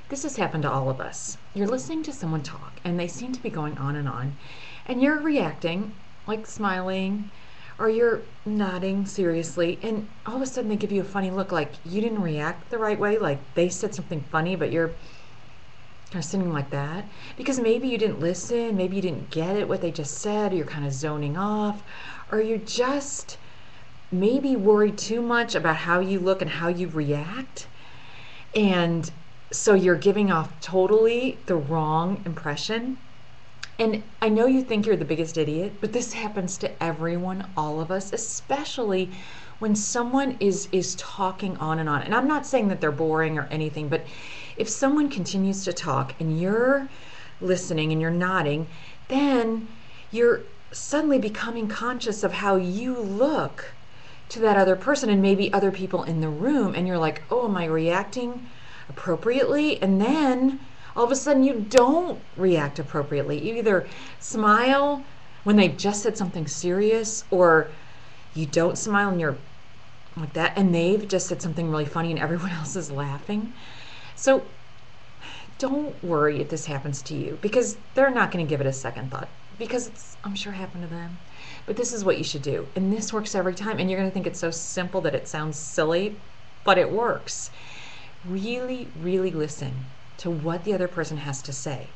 This has happened to all of us. You're listening to someone talk, and they seem to be going on, and you're reacting, like smiling, or you're nodding seriously, and all of a sudden they give you a funny look, like you didn't react the right way, like they said something funny, but you're kind of sitting like that. Because maybe you didn't listen, maybe you didn't get it, what they just said, or you're kind of zoning off, or you're just maybe worried too much about how you look and how you react. And so you're giving off totally the wrong impression. And I know you think you're the biggest idiot, but this happens to everyone, all of us, especially when someone is talking on and on. And I'm not saying that they're boring or anything, but if someone continues to talk and you're listening and you're nodding, then you're suddenly becoming conscious of how you look to that other person and maybe other people in the room, and you're like, oh, am I reacting appropriately? And then all of a sudden you don't react appropriately. You either smile when they've just said something serious, or you don't smile and you're like that and they've just said something really funny and everyone else is laughing. So don't worry if this happens to you, because they're not going to give it a second thought, because it's, I'm sure, happened to them. But this is what you should do, and this works every time, and you're going to think it's so simple that it sounds silly, but it works. Really, really listen to what the other person has to say.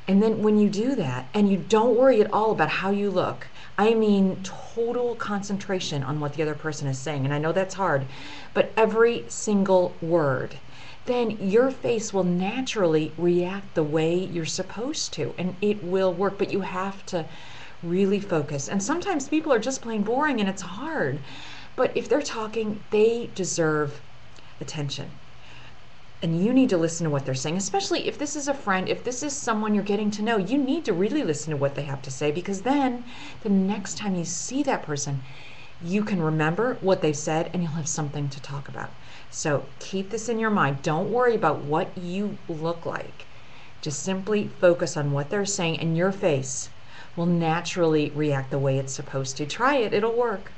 And then when you do that, and you don't worry at all about how you look, I mean total concentration on what the other person is saying, and I know that's hard, but every single word, then your face will naturally react the way you're supposed to, and it will work. But you have to really focus. And sometimes people are just plain boring and it's hard. But if they're talking, they deserve attention. And you need to listen to what they're saying, especially if this is a friend, if this is someone you're getting to know. You need to really listen to what they have to say, because then the next time you see that person, you can remember what they said and you'll have something to talk about. So keep this in your mind. Don't worry about what you look like. Just simply focus on what they're saying, and your face will naturally react the way it's supposed to. Try it, it'll work.